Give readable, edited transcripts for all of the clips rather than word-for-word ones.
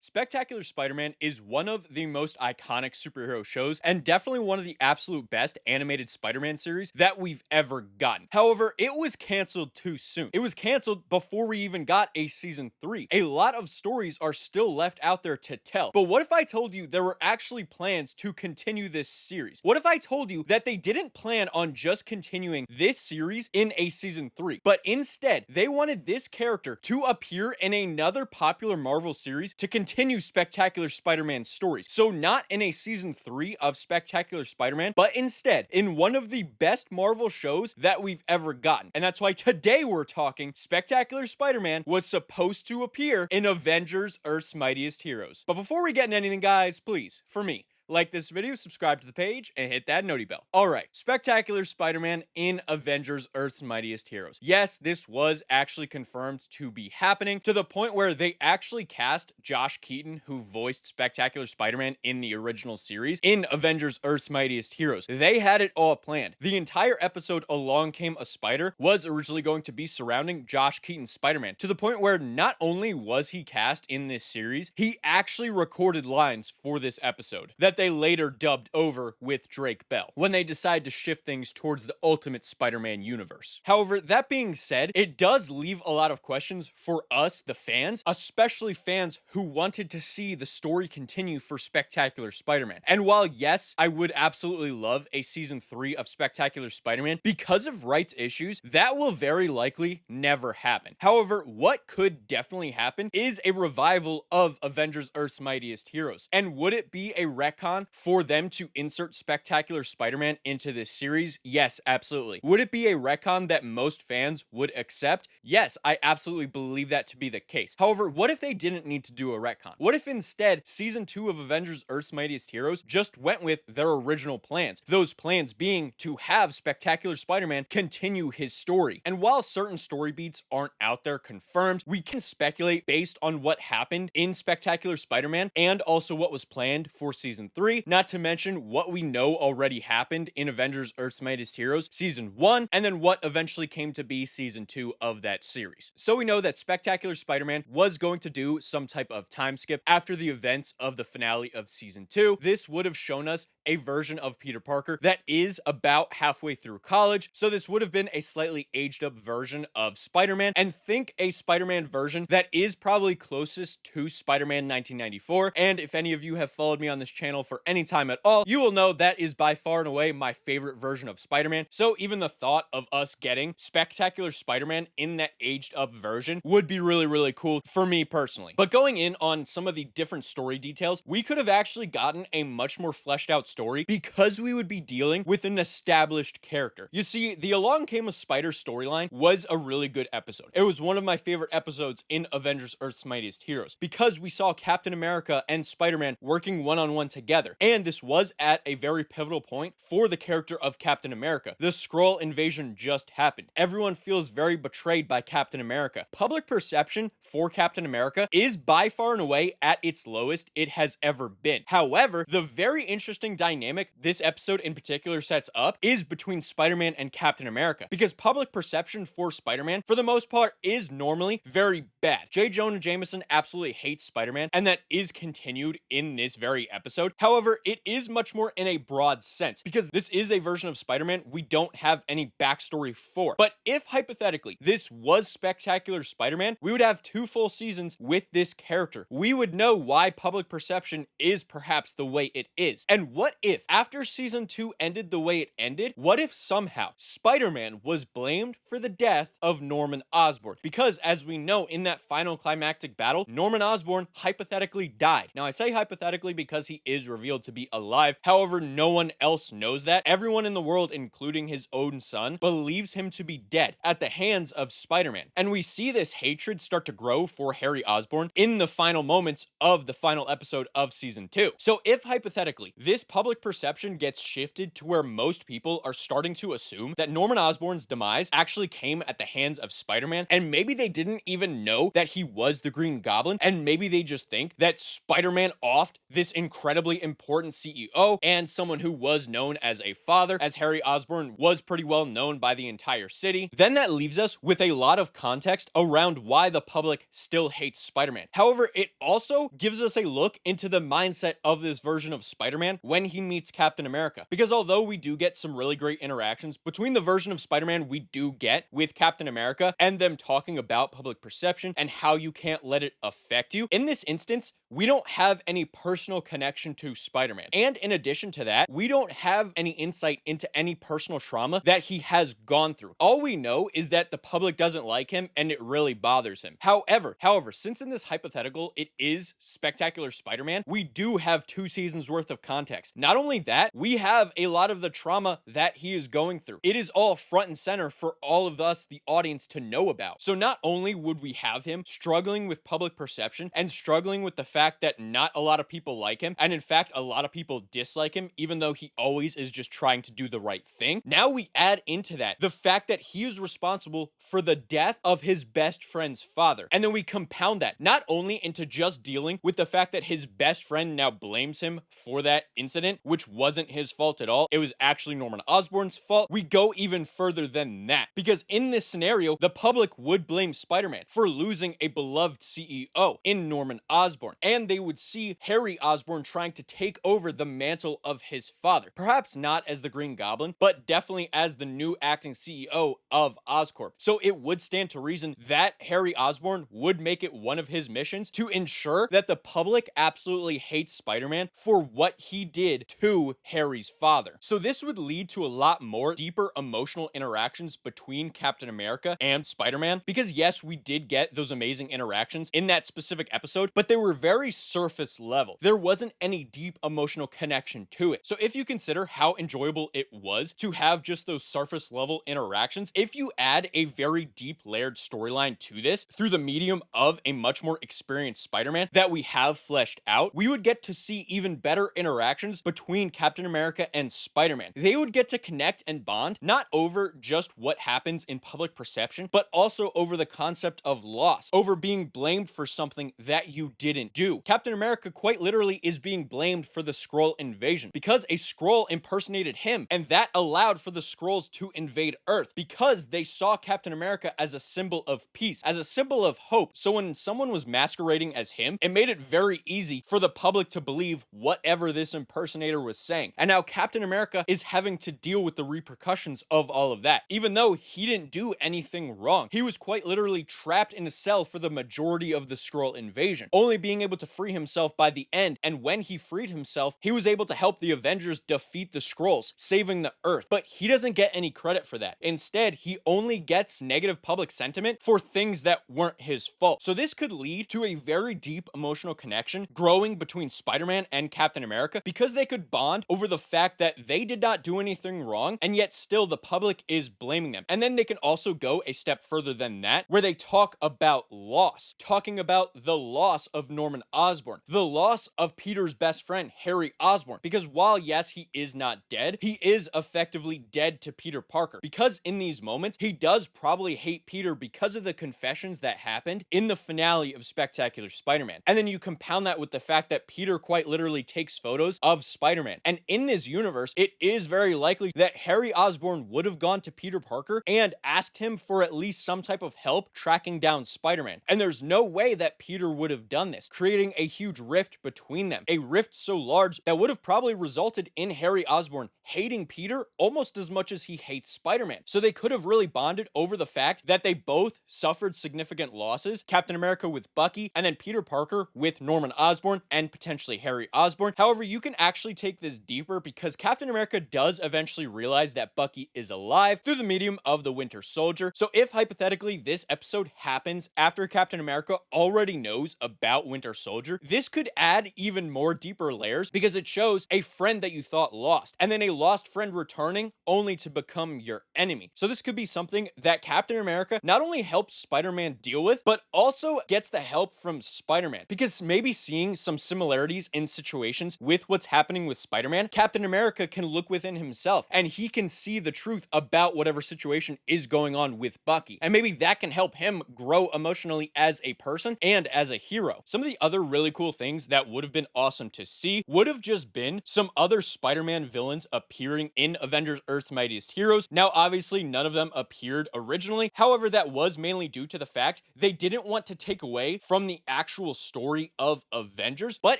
Spectacular Spider-Man is one of the most iconic superhero shows and definitely one of the absolute best animated Spider-Man series that we've ever gotten. However, it was canceled too soon. It was canceled before we even got a season 3. A lot of stories are still left out there to tell. But what if I told you there were actually plans to continue this series? What if I told you that they didn't plan on just continuing this series in a season 3, but instead they wanted this character to appear in another popular Marvel series to continue Spectacular Spider-Man's stories? So not in a season 3 of Spectacular Spider-Man, but instead in one of the best Marvel shows that we've ever gotten. And that's why today we're talking Spectacular Spider-Man was supposed to appear in Avengers Earth's Mightiest Heroes. But before we get into anything, guys, please, for me, like this video, subscribe to the page, and hit that noti bell. Alright, Spectacular Spider-Man in Avengers Earth's Mightiest Heroes. Yes, this was actually confirmed to be happening, to the point where they actually cast Josh Keaton, who voiced Spectacular Spider-Man in the original series, in Avengers Earth's Mightiest Heroes. They had it all planned. The entire episode Along Came a Spider was originally going to be surrounding Josh Keaton's Spider-Man, to the point where not only was he cast in this series, he actually recorded lines for this episode that they later dubbed over with Drake Bell when they decide to shift things towards the Ultimate Spider-Man universe. However, that being said, it does leave a lot of questions for us, the fans, especially fans who wanted to see the story continue for Spectacular Spider-Man. And while yes, I would absolutely love a season 3 of Spectacular Spider-Man, because of rights issues, that will very likely never happen. However, what could definitely happen is a revival of Avengers Earth's Mightiest Heroes. And would it be a retcon for them to insert Spectacular Spider-Man into this series? Yes, absolutely. Would it be a retcon that most fans would accept? Yes, I absolutely believe that to be the case. However, what if they didn't need to do a retcon? What if instead season 2 of Avengers Earth's Mightiest Heroes just went with their original plans? Those plans being to have Spectacular Spider-Man continue his story. And while certain story beats aren't out there confirmed, we can speculate based on what happened in Spectacular Spider-Man and also what was planned for season 3, not to mention what we know already happened in Avengers Earth's Mightiest Heroes season 1, and then what eventually came to be season 2 of that series. So we know that Spectacular Spider-Man was going to do some type of time skip after the events of the finale of season 2. This would have shown us a version of Peter Parker that is about halfway through college, so this would have been a slightly aged up version of Spider-Man, and think a Spider-Man version that is probably closest to Spider-Man 1994. And if any of you have followed me on this channel for any time at all, you will know that is by far and away my favorite version of Spider-Man. So even the thought of us getting Spectacular Spider-Man in that aged up version would be really, really cool for me personally. But going in on some of the different story details, we could have actually gotten a much more fleshed out story because we would be dealing with an established character. You see, the Along Came a Spider storyline was a really good episode. It was one of my favorite episodes in Avengers Earth's Mightiest Heroes because we saw Captain America and Spider-Man working one-on-one together. And this was at a very pivotal point for the character of Captain America. The Skrull invasion just happened. Everyone feels very betrayed by Captain America. Public perception for Captain America is by far and away at its lowest it has ever been. However, the very interesting dynamic this episode in particular sets up is between Spider-Man and Captain America, because public perception for Spider-Man, for the most part, is normally very bad. J. Jonah Jameson absolutely hates Spider-Man, and that is continued in this very episode. However, it is much more in a broad sense, because this is a version of Spider-Man we don't have any backstory for. But if, hypothetically, this was Spectacular Spider-Man, we would have 2 full seasons with this character. We would know why public perception is perhaps the way it is. And what if, after season 2 ended the way it ended, what if somehow Spider-Man was blamed for the death of Norman Osborn? Because, as we know, in that final climactic battle, Norman Osborn hypothetically died. Now, I say hypothetically because he is revealed to be alive. However, no one else knows that. Everyone in the world, including his own son, believes him to be dead at the hands of Spider-Man. And we see this hatred start to grow for Harry Osborn in the final moments of the final episode of season 2. So if hypothetically this public perception gets shifted to where most people are starting to assume that Norman Osborn's demise actually came at the hands of Spider-Man, and maybe they didn't even know that he was the Green Goblin, and maybe they just think that Spider-Man offed this incredibly important CEO and someone who was known as a father, as Harry Osborn was pretty well known by the entire city. Then that leaves us with a lot of context around why the public still hates Spider-Man. However, it also gives us a look into the mindset of this version of Spider-Man when he meets Captain America. Because although we do get some really great interactions between the version of Spider-Man we do get with Captain America and them talking about public perception and how you can't let it affect you, in this instance, we don't have any personal connection to Spider-Man. And in addition to that, we don't have any insight into any personal trauma that he has gone through. All we know is that the public doesn't like him and it really bothers him. However, since in this hypothetical it is Spectacular Spider-Man, we do have 2 seasons worth of context. Not only that, we have a lot of the trauma that he is going through. It is all front and center for all of us, the audience, to know about. So not only would we have him struggling with public perception and struggling with the fact that not a lot of people like him, and in fact a lot of people dislike him even though he always is just trying to do the right thing. Now we add into that the fact that he is responsible for the death of his best friend's father. And then we compound that not only into just dealing with the fact that his best friend now blames him for that incident, which wasn't his fault at all. It was actually Norman Osborn's fault. We go even further than that, because in this scenario, the public would blame Spider-Man for losing a beloved CEO in Norman Osborn, and they would see Harry Osborn trying to take over the mantle of his father. Perhaps not as the Green Goblin, but definitely as the new acting CEO of Oscorp. So it would stand to reason that Harry Osborn would make it one of his missions to ensure that the public absolutely hates Spider-Man for what he did to Harry's father. So this would lead to a lot more deeper emotional interactions between Captain America and Spider-Man, because yes, we did get those amazing interactions in that specific episode, but they were very surface level. There wasn't any deep emotional connection to it. So if you consider how enjoyable it was to have just those surface level interactions, if you add a very deep layered storyline to this through the medium of a much more experienced Spider-Man that we have fleshed out, we would get to see even better interactions between Captain America and Spider-Man. They would get to connect and bond not over just what happens in public perception, but also over the concept of loss, over being blamed for something that you didn't do. Captain America quite literally is being blamed for the Skrull invasion because a Skrull impersonated him, and that allowed for the Skrulls to invade Earth because they saw Captain America as a symbol of peace, as a symbol of hope. So when someone was masquerading as him, it made it very easy for the public to believe whatever this impersonator was saying. And now Captain America is having to deal with the repercussions of all of that, even though he didn't do anything wrong. He was quite literally trapped in a cell for the majority of the Skrull invasion, only being able to free himself by the end. And when he freed himself, he was able to help the Avengers defeat the Skrulls, saving the Earth. But he doesn't get any credit for that. Instead, he only gets negative public sentiment for things that weren't his fault. So this could lead to a very deep emotional connection growing between Spider-Man and Captain America, because they could bond over the fact that they did not do anything wrong, and yet still the public is blaming them. And then they can also go a step further than that, where they talk about loss, talking about the loss of Norman Osborn, the loss of Peter's best friend, Harry Osborn, because while yes, he is not dead, he is effectively dead to Peter Parker, because in these moments, he does probably hate Peter because of the confessions that happened in the finale of Spectacular Spider-Man. And then you compound that with the fact that Peter quite literally takes photos of Spider-Man. And in this universe, it is very likely that Harry Osborn would have gone to Peter Parker and asked him for at least some type of help tracking down Spider-Man. And there's no way that Peter would have done this, creating a huge rift between them. A rift so large that would have probably resulted in Harry Osborn hating Peter almost as much as he hates Spider-Man. So they could have really bonded over the fact that they both suffered significant losses, Captain America with Bucky, and then Peter Parker with Norman Osborn and potentially Harry Osborn. However, you can actually take this deeper, because Captain America does eventually realize that Bucky is alive through the medium of the Winter Soldier. So if hypothetically this episode happens after Captain America already knows about Winter soldier, this could add even more deeper layers because it shows a friend that you thought lost, and then a lost friend returning only to become your enemy. So this could be something that Captain America not only helps Spider-Man deal with, but also gets the help from Spider-Man. Because maybe seeing some similarities in situations with what's happening with Spider-Man, Captain America can look within himself and he can see the truth about whatever situation is going on with Bucky. And maybe that can help him grow emotionally as a person and as a hero. Some of the other really cool things that would have been awesome to see would have just been some other Spider-Man villains appearing in Avengers Earth's Mightiest Heroes. Now, obviously, none of them appeared originally. However, that was mainly due to the fact they didn't want to take away from the actual story of Avengers. But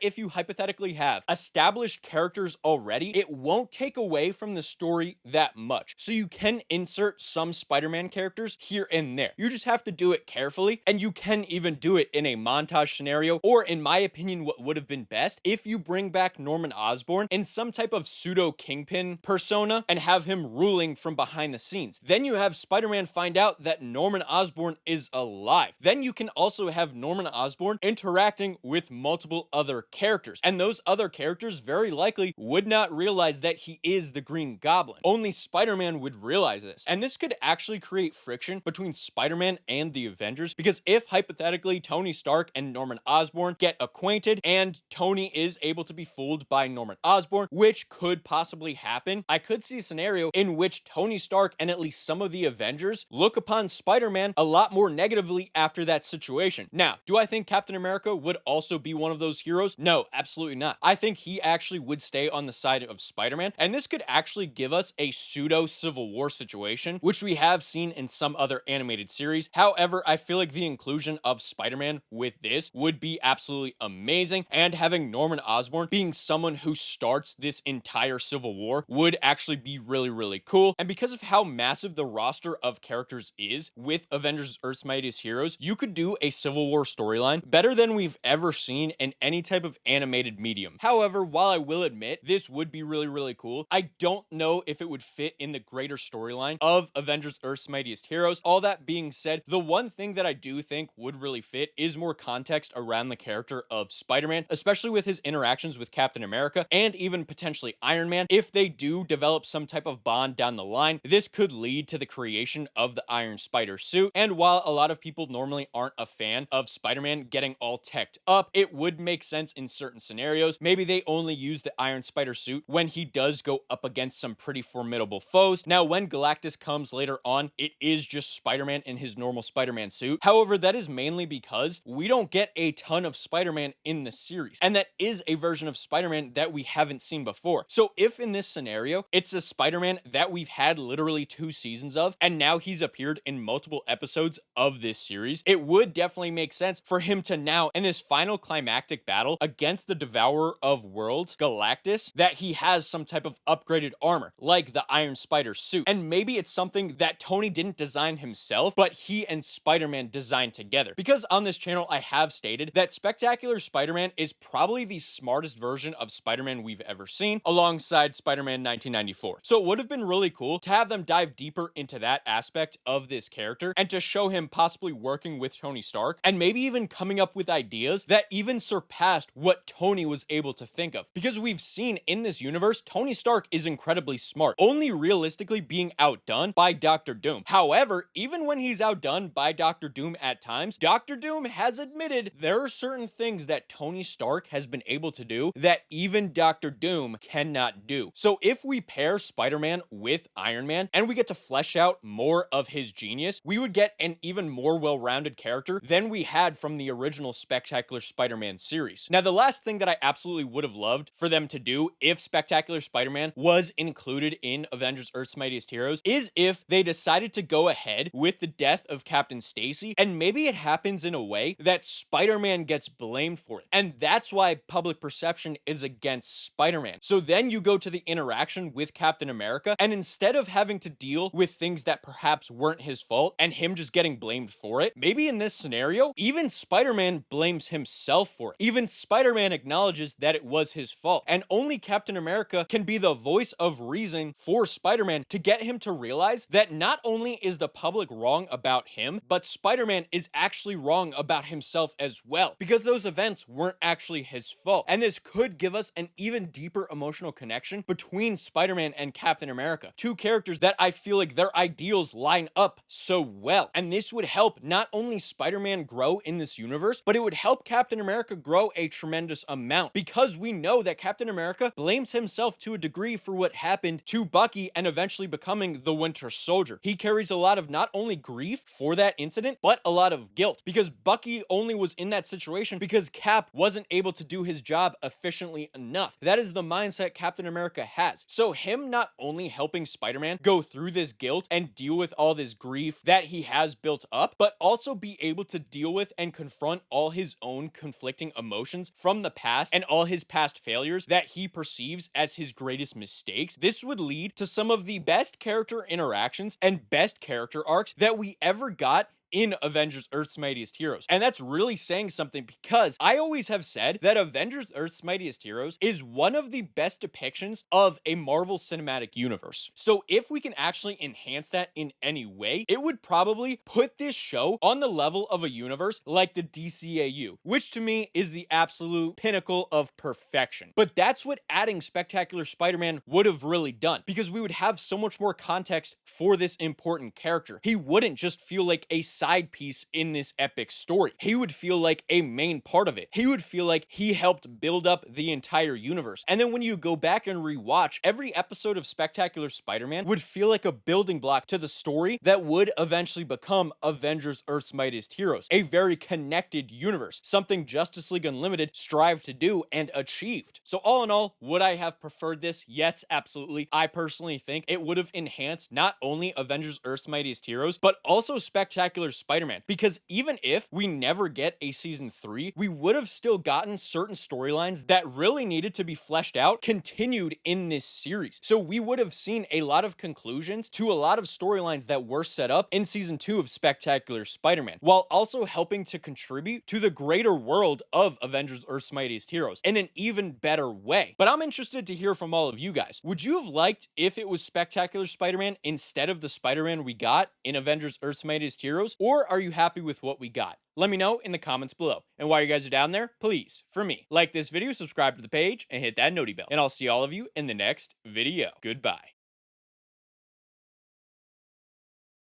if you hypothetically have established characters already, it won't take away from the story that much. So you can insert some Spider-Man characters here and there. You just have to do it carefully, and you can even do it in a montage scenario, or in my opinion, what would have been best if you bring back Norman Osborn in some type of pseudo Kingpin persona and have him ruling from behind the scenes. Then you have Spider-Man find out that Norman Osborn is alive. Then you can also have Norman Osborn interacting with multiple other characters, and those other characters very likely would not realize that he is the Green Goblin. Only Spider-Man would realize this, and this could actually create friction between Spider-Man and the Avengers, because if hypothetically Tony Stark and Norman Osborn get acquainted and Tony is able to be fooled by Norman Osborn, which could possibly happen, I could see a scenario in which Tony Stark and at least some of the Avengers look upon Spider-Man a lot more negatively after that situation. Now, do I think Captain America would also be one of those heroes? No, absolutely not. I think he actually would stay on the side of Spider-Man, and this could actually give us a pseudo Civil War situation, which we have seen in some other animated series. However, I feel like the inclusion of Spider-Man with this would be absolutely amazing, and having Norman Osborn being someone who starts this entire Civil War would actually be really, really cool. And because of how massive the roster of characters is with Avengers Earth's Mightiest Heroes, you could do a Civil War storyline better than we've ever seen in any type of animated medium. However, while I will admit this would be really, really cool, I don't know if it would fit in the greater storyline of Avengers Earth's Mightiest Heroes. All that being said, the one thing that I do think would really fit is more context around the character of Spider-Man, especially with his interactions with Captain America and even potentially Iron Man. If they do develop some type of bond down the line, this could lead to the creation of the Iron Spider suit. And while a lot of people normally aren't a fan of Spider-Man getting all teched up, it would make sense in certain scenarios. Maybe they only use the Iron Spider suit when he does go up against some pretty formidable foes. Now, when Galactus comes later on, it is just Spider-Man in his normal Spider-Man suit. However, that is mainly because we don't get a ton of Spider-Man in the series, and that is a version of Spider-Man that we haven't seen before. So if in this scenario, it's a Spider-Man that we've had literally 2 seasons of, and now he's appeared in multiple episodes of this series, it would definitely make sense for him to now, in his final climactic battle against the Devourer of Worlds, Galactus, that he has some type of upgraded armor, like the Iron Spider suit. And maybe it's something that Tony didn't design himself, but he and Spider-Man designed together. Because on this channel, I have stated that Spectacular Spider-Man is probably the smartest version of Spider-Man we've ever seen, alongside Spider-Man 1994. So it would have been really cool to have them dive deeper into that aspect of this character and to show him possibly working with Tony Stark and maybe even coming up with ideas that even surpassed what Tony was able to think of. Because we've seen in this universe, Tony Stark is incredibly smart, only realistically being outdone by Doctor Doom. However, even when he's outdone by Doctor Doom at times, Doctor Doom has admitted there are certain things that Tony Stark has been able to do that even Doctor Doom cannot do. So if we pair Spider-Man with Iron Man and we get to flesh out more of his genius, we would get an even more well-rounded character than we had from the original Spectacular Spider-Man series. Now, the last thing that I absolutely would have loved for them to do if Spectacular Spider-Man was included in Avengers Earth's Mightiest Heroes is if they decided to go ahead with the death of Captain Stacy, and maybe it happens in a way that Spider-Man gets blamed for it. And that's why public perception is against Spider-Man. So then you go to the interaction with Captain America, and instead of having to deal with things that perhaps weren't his fault and him just getting blamed for it, maybe in this scenario, even Spider-Man blames himself for it. Even Spider-Man acknowledges that it was his fault, and only Captain America can be the voice of reason for Spider-Man to get him to realize that not only is the public wrong about him, but Spider-Man is actually wrong about himself as well. Because because those events weren't actually his fault. And this could give us an even deeper emotional connection between Spider-Man and Captain America, two characters that I feel like their ideals line up so well. And this would help not only Spider-Man grow in this universe, but it would help Captain America grow a tremendous amount, because we know that Captain America blames himself to a degree for what happened to Bucky and eventually becoming the Winter Soldier. He carries a lot of not only grief for that incident, but a lot of guilt, because Bucky only was in that situation because Cap wasn't able to do his job efficiently enough. That is the mindset Captain America has. So him not only helping Spider-Man go through this guilt and deal with all this grief that he has built up, but also be able to deal with and confront all his own conflicting emotions from the past and all his past failures that he perceives as his greatest mistakes. This would lead to some of the best character interactions and best character arcs that we ever got in Avengers Earth's Mightiest Heroes. And that's really saying something, because I always have said that Avengers Earth's Mightiest Heroes is one of the best depictions of a Marvel Cinematic Universe. So if we can actually enhance that in any way, it would probably put this show on the level of a universe like the DCAU, which to me is the absolute pinnacle of perfection. But that's what adding Spectacular Spider-Man would have really done, because we would have so much more context for this important character. He wouldn't just feel like a side piece in this epic story. He would feel like a main part of it. He would feel like he helped build up the entire universe. And then when you go back and rewatch, every episode of Spectacular Spider-Man would feel like a building block to the story that would eventually become Avengers Earth's Mightiest Heroes, a very connected universe, something Justice League Unlimited strived to do and achieved. So all in all, would I have preferred this? Yes, absolutely. I personally think it would have enhanced not only Avengers Earth's Mightiest Heroes, but also Spectacular Spider-Man, because even if we never get a season 3, we would have still gotten certain storylines that really needed to be fleshed out continued in this series. So we would have seen a lot of conclusions to a lot of storylines that were set up in season 2 of Spectacular Spider-Man, while also helping to contribute to the greater world of Avengers Earth's Mightiest Heroes in an even better way. But I'm interested to hear from all of you guys. Would you have liked if it was Spectacular Spider-Man instead of the Spider-Man we got in Avengers Earth's Mightiest Heroes? Or are you happy with what we got? Let me know in the comments below. And while you guys are down there, please, for me, like this video, subscribe to the page, and hit that noti bell. And I'll see all of you in the next video. Goodbye.